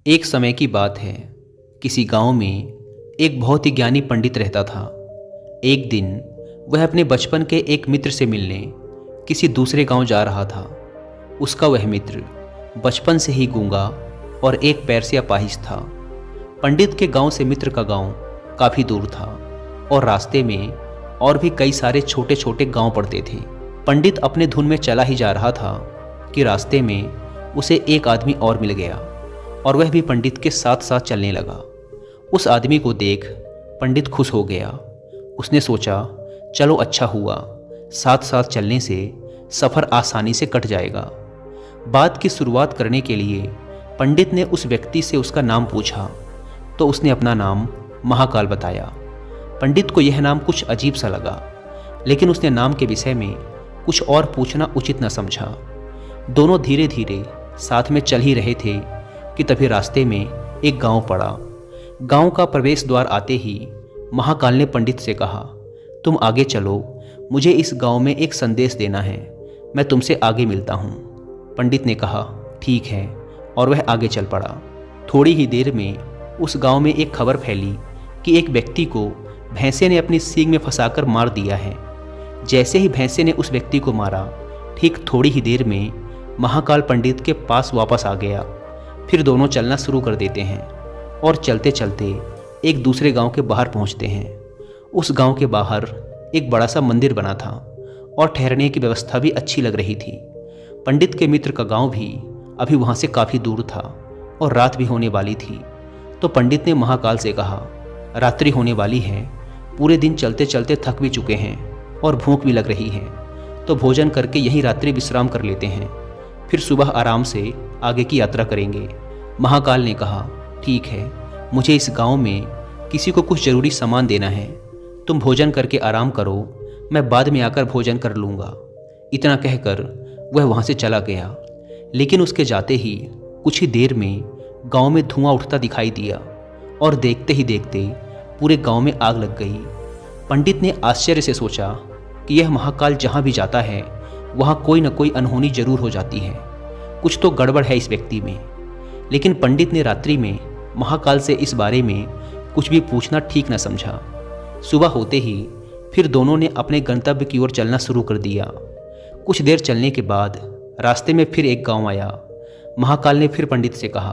एक समय की बात है। किसी गांव में एक बहुत ही ज्ञानी पंडित रहता था। एक दिन वह अपने बचपन के एक मित्र से मिलने किसी दूसरे गांव जा रहा था। उसका वह मित्र बचपन से ही गूंगा और एक पैर से अपाहिज था। पंडित के गांव से मित्र का गांव काफ़ी दूर था और रास्ते में और भी कई सारे छोटे छोटे गांव पड़ते थे। पंडित अपने धुन में चला ही जा रहा था कि रास्ते में उसे एक आदमी और मिल गया और वह भी पंडित के साथ साथ चलने लगा। उस आदमी को देख पंडित खुश हो गया। उसने सोचा, चलो अच्छा हुआ, साथ साथ चलने से सफ़र आसानी से कट जाएगा। बात की शुरुआत करने के लिए पंडित ने उस व्यक्ति से उसका नाम पूछा तो उसने अपना नाम महाकाल बताया। पंडित को यह नाम कुछ अजीब सा लगा, लेकिन उसने नाम के विषय में कुछ और पूछना उचित न समझा। दोनों धीरे धीरे साथ में चल ही रहे थे कि तभी रास्ते में एक गांव पड़ा। गांव का प्रवेश द्वार आते ही महाकाल ने पंडित से कहा, तुम आगे चलो, मुझे इस गांव में एक संदेश देना है, मैं तुमसे आगे मिलता हूँ। पंडित ने कहा, ठीक है, और वह आगे चल पड़ा। थोड़ी ही देर में उस गांव में एक खबर फैली कि एक व्यक्ति को भैंसे ने अपनी सींग में फंसाकर मार दिया है। जैसे ही भैंसे ने उस व्यक्ति को मारा, ठीक थोड़ी ही देर में महाकाल पंडित के पास वापस आ गया। फिर दोनों चलना शुरू कर देते हैं और चलते चलते एक दूसरे गांव के बाहर पहुंचते हैं। उस गांव के बाहर एक बड़ा सा मंदिर बना था और ठहरने की व्यवस्था भी अच्छी लग रही थी। पंडित के मित्र का गांव भी अभी वहां से काफ़ी दूर था और रात भी होने वाली थी। तो पंडित ने महाकाल से कहा, रात्रि होने वाली है, पूरे दिन चलते चलते थक भी चुके हैं और भूख भी लग रही है, तो भोजन करके यहीं रात्रि विश्राम कर लेते हैं, फिर सुबह आराम से आगे की यात्रा करेंगे। महाकाल ने कहा, ठीक है, मुझे इस गांव में किसी को कुछ ज़रूरी सामान देना है, तुम भोजन करके आराम करो, मैं बाद में आकर भोजन कर लूँगा। इतना कहकर वह वहाँ से चला गया। लेकिन उसके जाते ही कुछ ही देर में गांव में धुआं उठता दिखाई दिया और देखते ही देखते पूरे गांव में आग लग गई। पंडित ने आश्चर्य से सोचा कि यह महाकाल जहाँ भी जाता है वहाँ कोई न कोई अनहोनी जरूर हो जाती है, कुछ तो गड़बड़ है इस व्यक्ति में। लेकिन पंडित ने रात्रि में महाकाल से इस बारे में कुछ भी पूछना ठीक न समझा। सुबह होते ही फिर दोनों ने अपने गंतव्य की ओर चलना शुरू कर दिया। कुछ देर चलने के बाद रास्ते में फिर एक गांव आया। महाकाल ने फिर पंडित से कहा,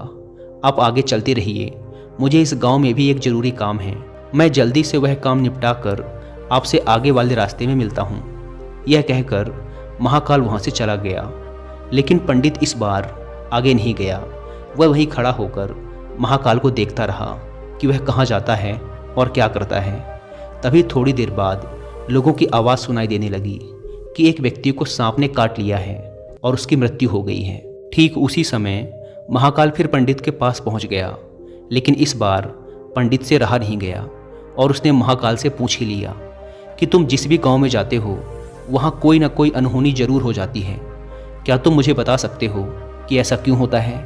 आप आगे चलते रहिए, मुझे इस गांव में भी एक ज़रूरी काम है, मैं जल्दी से वह काम निपटा कर आपसे आगे वाले रास्ते में मिलता हूँ। यह कहकर महाकाल वहाँ से चला गया। लेकिन पंडित इस बार आगे नहीं गया। वह वहीं खड़ा होकर महाकाल को देखता रहा कि वह कहाँ जाता है और क्या करता है। तभी थोड़ी देर बाद लोगों की आवाज़ सुनाई देने लगी कि एक व्यक्ति को सांप ने काट लिया है और उसकी मृत्यु हो गई है। ठीक उसी समय महाकाल फिर पंडित के पास पहुंच गया, लेकिन इस बार पंडित से रहा नहीं गया और उसने महाकाल से पूछ ही लिया कि तुम जिस भी गांव में जाते हो वहाँ कोई ना कोई अनहोनी जरूर हो जाती है, क्या तुम मुझे बता सकते हो कि ऐसा क्यों होता है?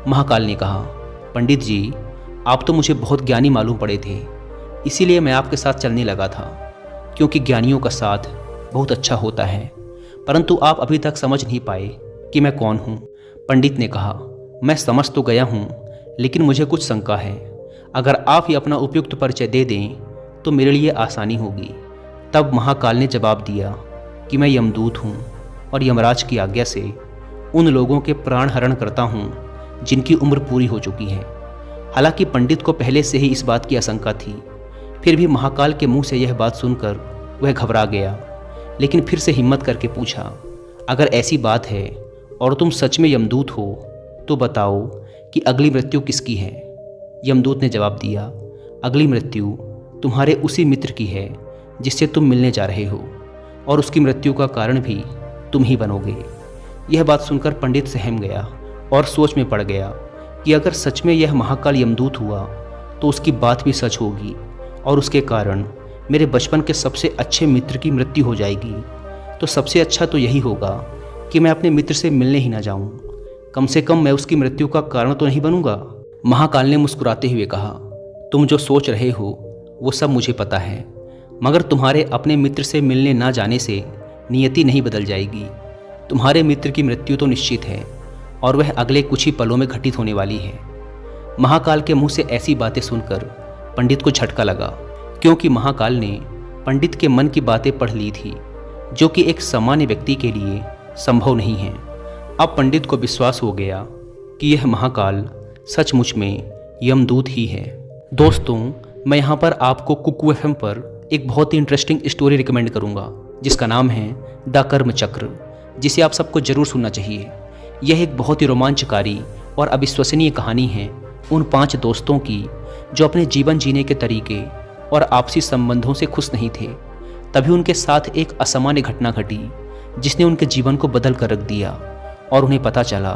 महाकाल ने कहा, पंडित जी, आप तो मुझे बहुत ज्ञानी मालूम पड़े थे, इसीलिए मैं आपके साथ चलने लगा था, क्योंकि ज्ञानियों का साथ बहुत अच्छा होता है, परंतु आप अभी तक समझ नहीं पाए कि मैं कौन हूँ। पंडित ने कहा, मैं समझ तो गया हूँ, लेकिन मुझे कुछ शंका है। अगर आप ही अपना उपयुक्त परिचय दे दें तो मेरे लिए आसानी होगी। तब महाकाल ने जवाब दिया कि मैं यमदूत हूँ और यमराज की आज्ञा से उन लोगों के प्राण हरण करता हूँ जिनकी उम्र पूरी हो चुकी है। हालांकि पंडित को पहले से ही इस बात की आशंका थी, फिर भी महाकाल के मुंह से यह बात सुनकर वह घबरा गया। लेकिन फिर से हिम्मत करके पूछा, अगर ऐसी बात है और तुम सच में यमदूत हो तो बताओ कि अगली मृत्यु किसकी है? यमदूत ने जवाब दिया, अगली मृत्यु तुम्हारे उसी मित्र की है जिससे तुम मिलने जा रहे हो, और उसकी मृत्यु का कारण भी तुम ही बनोगे। यह बात सुनकर पंडित सहम गया और सोच में पड़ गया कि अगर सच में यह महाकाल यमदूत हुआ तो उसकी बात भी सच होगी और उसके कारण मेरे बचपन के सबसे अच्छे मित्र की मृत्यु हो जाएगी। तो सबसे अच्छा तो यही होगा कि मैं अपने मित्र से मिलने ही ना जाऊं, कम से कम मैं उसकी मृत्यु का कारण तो नहीं बनूंगा। महाकाल ने मुस्कुराते हुए कहा, तुम जो सोच रहे हो वो सब मुझे पता है, मगर तुम्हारे अपने मित्र से मिलने ना जाने से नियति नहीं बदल जाएगी। तुम्हारे मित्र की मृत्यु तो निश्चित है और वह अगले कुछ ही पलों में घटित होने वाली है। महाकाल के मुंह से ऐसी बातें सुनकर पंडित को झटका लगा, क्योंकि महाकाल ने पंडित के मन की बातें पढ़ ली थी, जो कि एक सामान्य व्यक्ति के लिए संभव नहीं है। अब पंडित को विश्वास हो गया कि यह महाकाल सचमुच में यमदूत ही है। दोस्तों, मैं यहाँ पर आपको कुकू एफएम पर एक बहुत ही इंटरेस्टिंग स्टोरी रिकमेंड करूँगा, जिसका नाम है द कर्म चक्र, जिसे आप सबको जरूर सुनना चाहिए। यह एक बहुत ही रोमांचकारी और अविश्वसनीय कहानी है उन 5 दोस्तों की जो अपने जीवन जीने के तरीके और आपसी संबंधों से खुश नहीं थे। तभी उनके साथ एक असामान्य घटना घटी, जिसने उनके जीवन को बदल कर रख दिया और उन्हें पता चला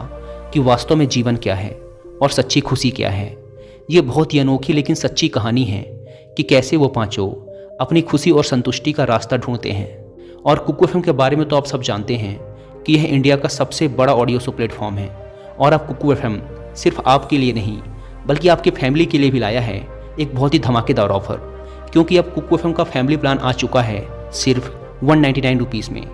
कि वास्तव में जीवन क्या है और सच्ची खुशी क्या है। ये बहुत ही अनोखी लेकिन सच्ची कहानी है कि कैसे वो पांचों अपनी खुशी और संतुष्टि का रास्ता ढूंढते हैं। और कुकू एफएम के बारे में तो आप सब जानते हैं कि यह इंडिया का सबसे बड़ा ऑडियो शो प्लेटफॉर्म है। और अब कुकू एफएम सिर्फ आपके लिए नहीं बल्कि आपकी फैमिली के लिए भी लाया है एक बहुत ही धमाकेदार ऑफर, क्योंकि अब कुकू एफएम का फैमिली प्लान आ चुका है सिर्फ 199 रुपीज़ में।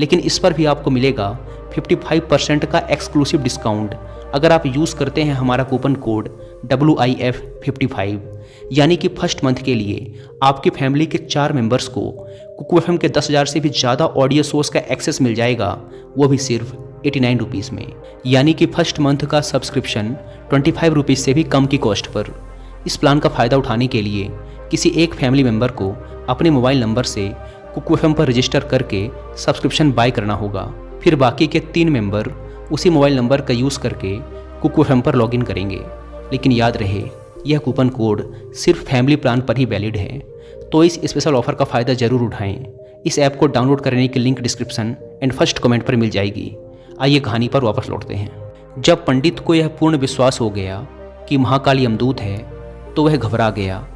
लेकिन इस पर भी आपको मिलेगा 55% का एक्सक्लूसिव डिस्काउंट अगर आप यूज़ करते हैं हमारा कूपन कोड WIF55, यानी कि फर्स्ट मंथ के लिए आपकी फैमिली के 4 मेंबर्स को कुकू एफएम के 10,000 से भी ज़्यादा ऑडियो सोर्स का एक्सेस मिल जाएगा, वो भी सिर्फ 89 रुपीज़ में। यानी कि फर्स्ट मंथ का सब्सक्रिप्शन 25 रुपीज़ से भी कम की कॉस्ट पर। इस प्लान का फ़ायदा उठाने के लिए किसी एक फैमिली मेंबर को अपने मोबाइल नंबर से कुकू एफएम पर रजिस्टर करके सब्सक्रिप्शन बाय करना होगा। फिर बाकी के 3 मेंबर उसी मोबाइल नंबर का यूज़ करके कुकू एफएम पर लॉगिन करेंगे। लेकिन याद रहे, यह कूपन कोड सिर्फ फैमिली प्लान पर ही वैलिड है, तो इस स्पेशल ऑफर का फ़ायदा ज़रूर उठाएं। इस ऐप को डाउनलोड करने की link description and first comment पर मिल जाएगी। आइए कहानी पर वापस लौटते हैं। जब पंडित को यह पूर्ण विश्वास हो गया कि महाकाल यमदूत है, तो वह घबरा गया।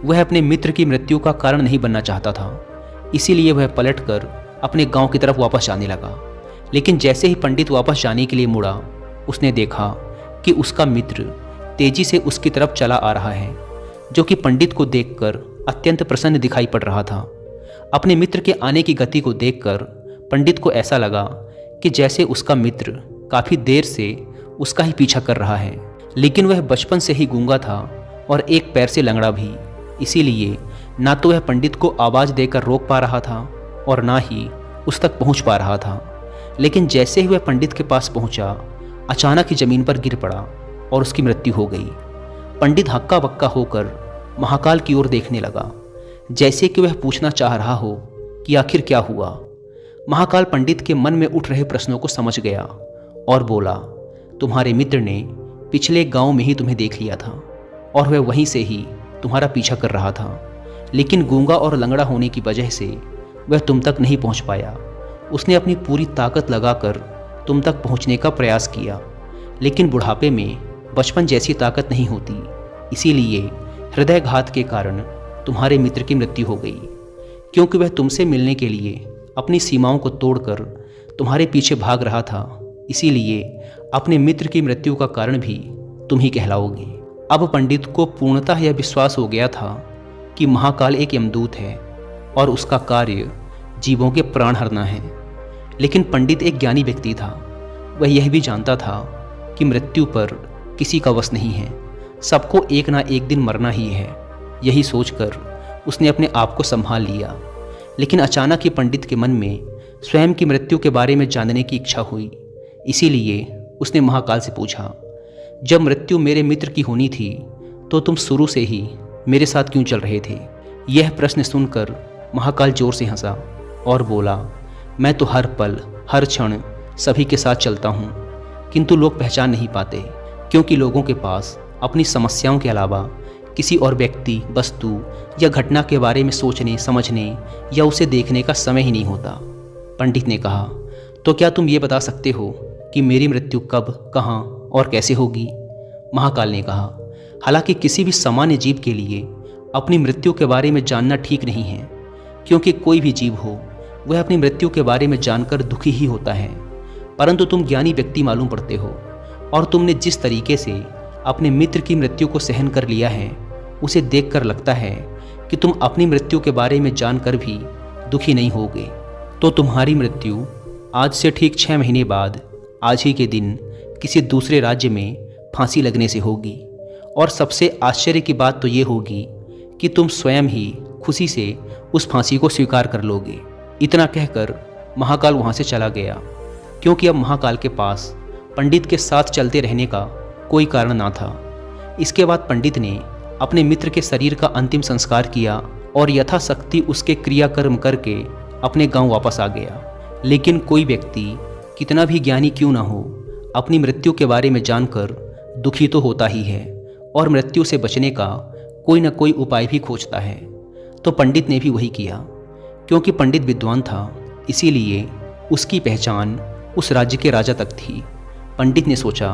वह अपने मित्र की मृत्यु का कारण नहीं बनना चाहता था, इसीलिए वह पलटकर अपने गांव की तरफ वापस जाने लगा। लेकिन जैसे ही पंडित वापस जाने के लिए मुड़ा, उसने देखा कि उसका मित्र तेजी से उसकी तरफ चला आ रहा है, जो कि पंडित को देखकर अत्यंत प्रसन्न दिखाई पड़ रहा था। अपने मित्र के आने की गति को देखकर पंडित को ऐसा लगा कि जैसे उसका मित्र काफ़ी देर से उसका ही पीछा कर रहा है। लेकिन वह बचपन से ही गूंगा था और एक पैर से लंगड़ा भी, इसीलिए ना तो वह पंडित को आवाज़ देकर रोक पा रहा था और ना ही उस तक पहुंच पा रहा था। लेकिन जैसे ही वह पंडित के पास पहुंचा, अचानक ही ज़मीन पर गिर पड़ा और उसकी मृत्यु हो गई। पंडित हक्का बक्का होकर महाकाल की ओर देखने लगा, जैसे कि वह पूछना चाह रहा हो कि आखिर क्या हुआ। महाकाल पंडित के मन में उठ रहे प्रश्नों को समझ गया और बोला, तुम्हारे मित्र ने पिछले गांव में ही तुम्हें देख लिया था और वह वहीं से ही तुम्हारा पीछा कर रहा था। लेकिन गूंगा और लंगड़ा होने की वजह से वह तुम तक नहीं पहुंच पाया। उसने अपनी पूरी ताकत लगाकर तुम तक पहुंचने का प्रयास किया, लेकिन बुढ़ापे में बचपन जैसी ताकत नहीं होती, इसीलिए हृदयघात के कारण तुम्हारे मित्र की मृत्यु हो गई। क्योंकि वह तुमसे मिलने के लिए अपनी सीमाओं को तोड़कर तुम्हारे पीछे भाग रहा था, इसीलिए अपने मित्र की मृत्यु का कारण भी तुम ही कहलाओगे। अब पंडित को पूर्णतः यह विश्वास हो गया था कि महाकाल एक यमदूत है और उसका कार्य जीवों के प्राण हरना है। लेकिन पंडित एक ज्ञानी व्यक्ति था। वह यह भी जानता था कि मृत्यु पर किसी का वश नहीं है, सबको एक ना एक दिन मरना ही है। यही सोचकर उसने अपने आप को संभाल लिया। लेकिन अचानक ही पंडित के मन में स्वयं की मृत्यु के बारे में जानने की इच्छा हुई। इसीलिए उसने महाकाल से पूछा, जब मृत्यु मेरे मित्र की होनी थी तो तुम शुरू से ही मेरे साथ क्यों चल रहे थे? यह प्रश्न सुनकर महाकाल जोर से हंसा और बोला, मैं तो हर पल हर क्षण सभी के साथ चलता हूँ, किंतु लोग पहचान नहीं पाते, क्योंकि लोगों के पास अपनी समस्याओं के अलावा किसी और व्यक्ति, वस्तु या घटना के बारे में सोचने, समझने या उसे देखने का समय ही नहीं होता। पंडित ने कहा, तो क्या तुम ये बता सकते हो कि मेरी मृत्यु कब, कहाँ और कैसे होगी? महाकाल ने कहा, हालांकि किसी भी सामान्य जीव के लिए अपनी मृत्यु के बारे में जानना ठीक नहीं है, क्योंकि कोई भी जीव हो वह अपनी मृत्यु के बारे में जानकर दुखी ही होता है। परंतु तुम ज्ञानी व्यक्ति मालूम पड़ते हो और तुमने जिस तरीके से अपने मित्र की मृत्यु को सहन कर लिया है, उसे देखकर लगता है कि तुम अपनी मृत्यु के बारे में जानकर भी दुखी नहीं होगे। तो तुम्हारी मृत्यु आज से ठीक 6 महीने बाद आज ही के दिन किसी दूसरे राज्य में फांसी लगने से होगी और सबसे आश्चर्य की बात तो ये होगी कि तुम स्वयं ही खुशी से उस फांसी को स्वीकार कर लोगे। इतना कहकर महाकाल वहाँ से चला गया, क्योंकि अब महाकाल के पास पंडित के साथ चलते रहने का कोई कारण ना था। इसके बाद पंडित ने अपने मित्र के शरीर का अंतिम संस्कार किया और यथाशक्ति उसके क्रियाकर्म करके अपने गांव वापस आ गया। लेकिन कोई व्यक्ति कितना भी ज्ञानी क्यों ना हो, अपनी मृत्यु के बारे में जानकर दुखी तो होता ही है और मृत्यु से बचने का कोई न कोई उपाय भी खोजता है। तो पंडित ने भी वही किया। क्योंकि पंडित विद्वान था, इसीलिए उसकी पहचान उस राज्य के राजा तक थी। पंडित ने सोचा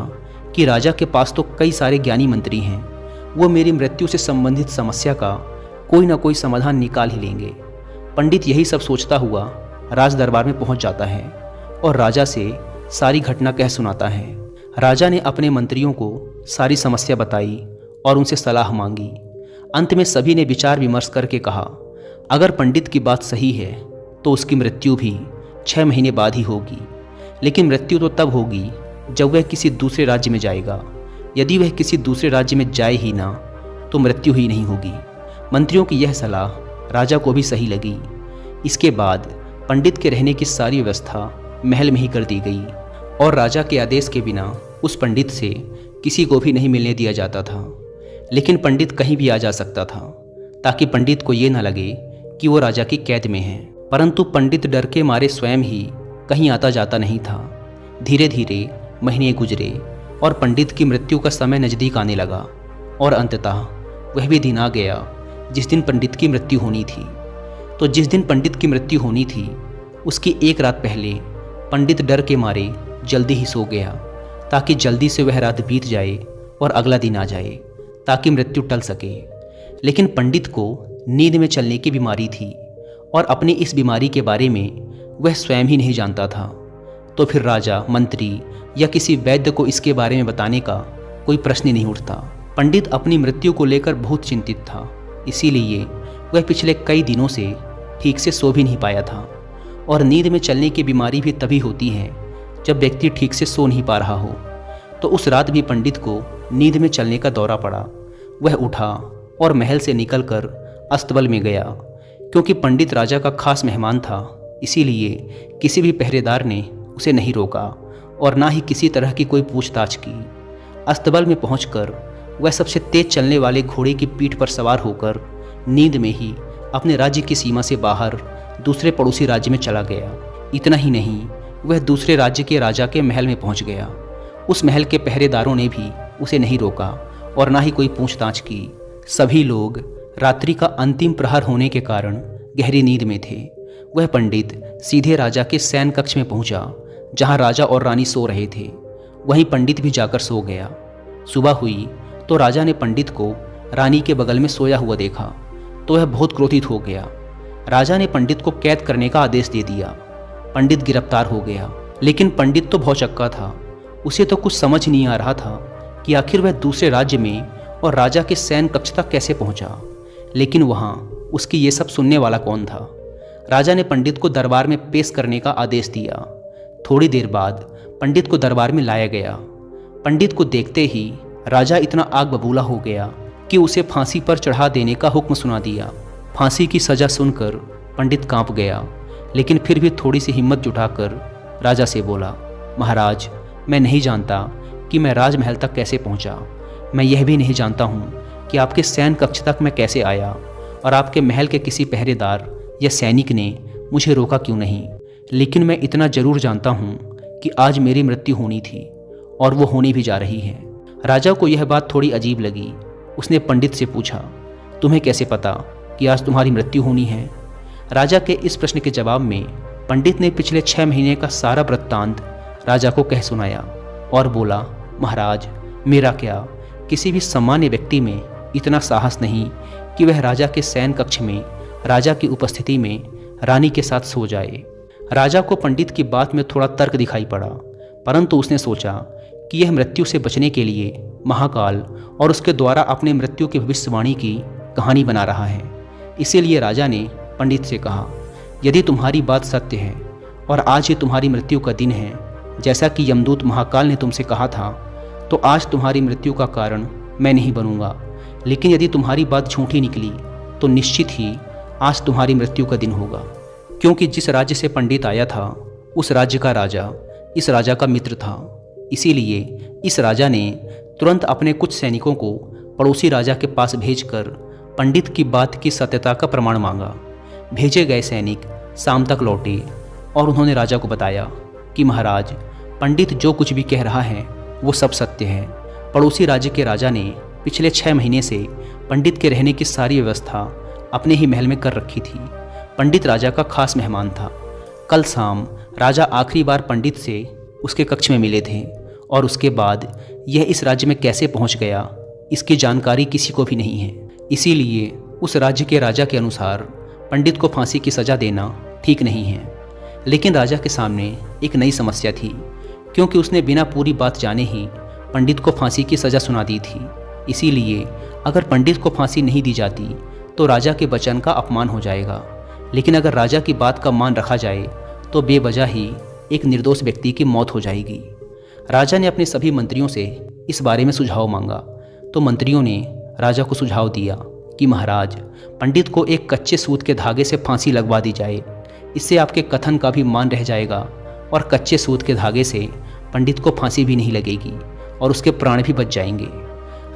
कि राजा के पास तो कई सारे ज्ञानी मंत्री हैं, वो मेरी मृत्यु से संबंधित समस्या का कोई ना कोई समाधान निकाल ही लेंगे। पंडित यही सब सोचता हुआ राज दरबार में पहुंच जाता है और राजा से सारी घटना कह सुनाता है। राजा ने अपने मंत्रियों को सारी समस्या बताई और उनसे सलाह मांगी। अंत में सभी ने विचार विमर्श करके कहा, अगर पंडित की बात सही है तो उसकी मृत्यु भी 6 महीने बाद ही होगी। लेकिन मृत्यु तो तब होगी जब वह किसी दूसरे राज्य में जाएगा। यदि वह किसी दूसरे राज्य में जाए ही ना तो मृत्यु ही नहीं होगी। मंत्रियों की यह सलाह राजा को भी सही लगी। इसके बाद पंडित के रहने की सारी व्यवस्था महल में ही कर दी गई और राजा के आदेश के बिना उस पंडित से किसी को भी नहीं मिलने दिया जाता था। लेकिन पंडित कहीं भी आ जा सकता था, ताकि पंडित को ये न लगे कि वो राजा की कैद में है। परंतु पंडित डर के मारे स्वयं ही कहीं आता जाता नहीं था। धीरे धीरे महीने गुजरे और पंडित की मृत्यु का समय नज़दीक आने लगा और अंततः वह भी दिन आ गया जिस दिन पंडित की मृत्यु होनी थी। तो जिस दिन पंडित की मृत्यु होनी थी उसकी एक रात पहले पंडित डर के मारे जल्दी ही सो गया, ताकि जल्दी से वह रात बीत जाए और अगला दिन आ जाए, ताकि मृत्यु टल सके। लेकिन पंडित को नींद में चलने की बीमारी थी और अपनी इस बीमारी के बारे में वह स्वयं ही नहीं जानता था। तो फिर राजा, मंत्री या किसी वैद्य को इसके बारे में बताने का कोई प्रश्न ही नहीं उठता। पंडित अपनी मृत्यु को लेकर बहुत चिंतित था, इसीलिए वह पिछले कई दिनों से ठीक से सो भी नहीं पाया था। और नींद में चलने की बीमारी भी तभी होती है जब व्यक्ति ठीक से सो नहीं पा रहा हो। तो उस रात भी पंडित को नींद में चलने का दौरा पड़ा। वह उठा और महल से निकलकर अस्तबल में गया। क्योंकि पंडित राजा का खास मेहमान था, इसीलिए किसी भी पहरेदार ने उसे नहीं रोका और ना ही किसी तरह की कोई पूछताछ की। अस्तबल में पहुंचकर वह सबसे तेज चलने वाले घोड़े की पीठ पर सवार होकर नींद में ही अपने राज्य की सीमा से बाहर दूसरे पड़ोसी राज्य में चला गया। इतना ही नहीं, वह दूसरे राज्य के राजा के महल में पहुंच गया। उस महल के पहरेदारों ने भी उसे नहीं रोका और ना ही कोई पूछताछ की। सभी लोग रात्रि का अंतिम प्रहर होने के कारण गहरी नींद में थे। वह पंडित सीधे राजा के शयन कक्ष में पहुंचा, जहां राजा और रानी सो रहे थे। वहीं पंडित भी जाकर सो गया। सुबह हुई तो राजा ने पंडित को रानी के बगल में सोया हुआ देखा तो वह बहुत क्रोधित हो गया। राजा ने पंडित को कैद करने का आदेश दे दिया। पंडित गिरफ्तार हो गया। लेकिन पंडित तो भौचक्का था। उसे तो कुछ समझ नहीं आ रहा था कि आखिर वह दूसरे राज्य में और राजा के शयन कक्ष तक कैसे पहुंचा। लेकिन वहां उसकी ये सब सुनने वाला कौन था। राजा ने पंडित को दरबार में पेश करने का आदेश दिया। थोड़ी देर बाद पंडित को दरबार में लाया गया। पंडित को देखते ही राजा इतना आग बबूला हो गया कि उसे फांसी पर चढ़ा देने का हुक्म सुना दिया। फांसी की सज़ा सुनकर पंडित कांप गया, लेकिन फिर भी थोड़ी सी हिम्मत जुटाकर राजा से बोला, महाराज, मैं नहीं जानता कि मैं राजमहल तक कैसे पहुंचा। मैं यह भी नहीं जानता हूं कि आपके शयन कक्ष तक मैं कैसे आया और आपके महल के किसी पहरेदार या सैनिक ने मुझे रोका क्यों नहीं। लेकिन मैं इतना ज़रूर जानता हूं कि आज मेरी मृत्यु होनी थी और वो होने भी जा रही है। राजा को यह बात थोड़ी अजीब लगी। उसने पंडित से पूछा, तुम्हें कैसे पता कि आज तुम्हारी मृत्यु होनी है। राजा के इस प्रश्न के जवाब में पंडित ने पिछले 6 महीने का सारा वृत्तांत राजा को कह सुनाया और बोला, महाराज, मेरा क्या, किसी भी सामान्य व्यक्ति में इतना साहस नहीं कि वह राजा के शयन कक्ष में राजा की उपस्थिति में रानी के साथ सो जाए। राजा को पंडित की बात में थोड़ा तर्क दिखाई पड़ा, परंतु उसने सोचा कि यह मृत्यु से बचने के लिए महाकाल और उसके द्वारा अपने मृत्यु की भविष्यवाणी की कहानी बना रहा है। इसीलिए राजा ने पंडित से कहा, यदि तुम्हारी बात सत्य है और आज ही तुम्हारी मृत्यु का दिन है, जैसा कि यमदूत महाकाल ने तुमसे कहा था, तो आज तुम्हारी मृत्यु का कारण मैं नहीं बनूंगा, लेकिन यदि तुम्हारी बात झूठी निकली तो निश्चित ही आज तुम्हारी मृत्यु का दिन होगा। क्योंकि जिस राज्य से पंडित आया था उस राज्य का राजा इस राजा का मित्र था। इसीलिए इस राजा ने तुरंत अपने कुछ सैनिकों को पड़ोसी राजा के पास भेजकर पंडित की बात की सत्यता का प्रमाण मांगा। भेजे गए सैनिक शाम तक लौटे और उन्होंने राजा को बताया कि महाराज, पंडित जो कुछ भी कह रहा है वो सब सत्य है। पड़ोसी राज्य के राजा ने पिछले 6 महीने से पंडित के रहने की सारी व्यवस्था अपने ही महल में कर रखी थी। पंडित राजा का खास मेहमान था। कल शाम राजा आखिरी बार पंडित से उसके कक्ष में मिले थे और उसके बाद यह इस राज्य में कैसे पहुंच गया इसकी जानकारी किसी को भी नहीं है। इसीलिए उस राज्य के राजा के अनुसार पंडित को फांसी की सज़ा देना ठीक नहीं है। लेकिन राजा के सामने एक नई समस्या थी, क्योंकि उसने बिना पूरी बात जाने ही पंडित को फांसी की सज़ा सुना दी थी। इसीलिए अगर पंडित को फांसी नहीं दी जाती तो राजा के वचन का अपमान हो जाएगा, लेकिन अगर राजा की बात का मान रखा जाए तो बेवजह ही एक निर्दोष व्यक्ति की मौत हो जाएगी। राजा ने अपने सभी मंत्रियों से इस बारे में सुझाव मांगा तो मंत्रियों ने राजा को सुझाव दिया कि महाराज, पंडित को एक कच्चे सूत के धागे से फांसी लगवा दी जाए। इससे आपके कथन का भी मान रह जाएगा और कच्चे सूत के धागे से पंडित को फांसी भी नहीं लगेगी और उसके प्राण भी बच जाएंगे।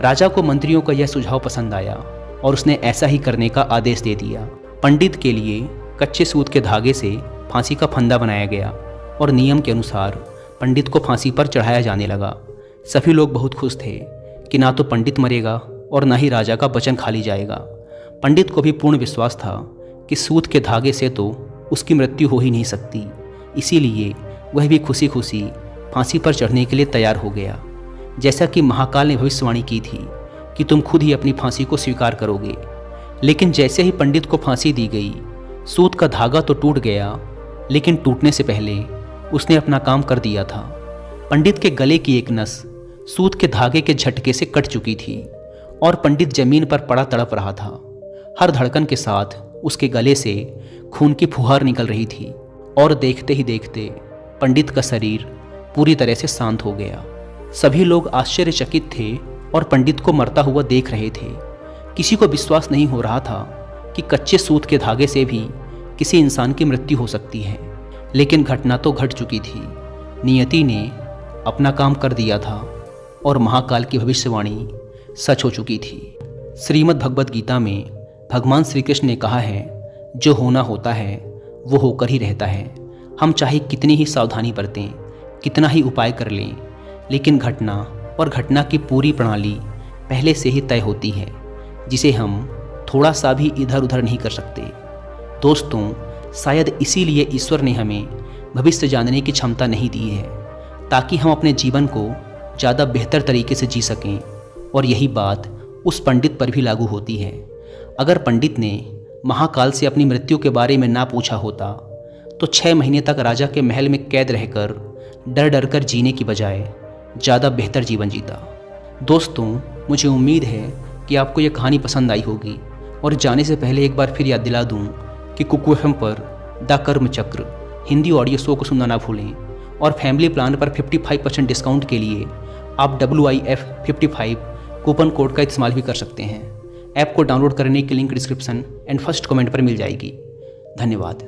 राजा को मंत्रियों का यह सुझाव पसंद आया और उसने ऐसा ही करने का आदेश दे दिया। पंडित के लिए कच्चे सूत के धागे से फांसी का फंदा बनाया गया और नियम के अनुसार पंडित को फांसी पर चढ़ाया जाने लगा। सभी लोग बहुत खुश थे कि ना तो पंडित मरेगा और ना ही राजा का वचन खाली जाएगा। पंडित को भी पूर्ण विश्वास था कि सूत के धागे से तो उसकी मृत्यु हो ही नहीं सकती। इसीलिए वह भी खुशी खुशी फांसी पर चढ़ने के लिए तैयार हो गया। जैसा कि महाकाल ने भविष्यवाणी की थी कि तुम खुद ही अपनी फांसी को स्वीकार करोगे। लेकिन जैसे ही पंडित को फांसी दी गई, सूत का धागा तो टूट गया, लेकिन टूटने से पहले उसने अपना काम कर दिया था। पंडित के गले की एक नस सूत के धागे के झटके से कट चुकी थी और पंडित जमीन पर पड़ा तड़प रहा था। हर धड़कन के साथ उसके गले से खून की फुहार निकल रही थी और देखते ही देखते पंडित का शरीर पूरी तरह से शांत हो गया। सभी लोग आश्चर्यचकित थे और पंडित को मरता हुआ देख रहे थे। किसी को विश्वास नहीं हो रहा था कि कच्चे सूत के धागे से भी किसी इंसान की मृत्यु हो सकती है। लेकिन घटना तो घट चुकी थी। नियति ने अपना काम कर दिया था और महाकाल की भविष्यवाणी सच हो चुकी थी। श्रीमद् भगवद गीता में भगवान श्री कृष्ण ने कहा है, जो होना होता है वो होकर ही रहता है। हम चाहे कितनी ही सावधानी बरतें, कितना ही उपाय कर लें, लेकिन घटना और घटना की पूरी प्रणाली पहले से ही तय होती है, जिसे हम थोड़ा सा भी इधर उधर नहीं कर सकते। दोस्तों, शायद इसीलिए ईश्वर ने हमें भविष्य जानने की क्षमता नहीं दी है, ताकि हम अपने जीवन को ज़्यादा बेहतर तरीके से जी सकें। और यही बात उस पंडित पर भी लागू होती है। अगर पंडित ने महाकाल से अपनी मृत्यु के बारे में ना पूछा होता तो 6 महीने तक राजा के महल में कैद रहकर डर डर कर जीने की बजाय ज़्यादा बेहतर जीवन जीता। दोस्तों, मुझे उम्मीद है कि आपको ये कहानी पसंद आई होगी। और जाने से पहले एक बार फिर याद दिला दूँ कि कुकू एफएम पर द कर्म चक्र हिंदी ऑडियो शो को सुनना ना भूलें। और फैमिली प्लान पर 55% डिस्काउंट के लिए आप WIF55 कूपन कोड का इस्तेमाल भी कर सकते हैं। ऐप को डाउनलोड करने की link description and first comment पर मिल जाएगी। धन्यवाद।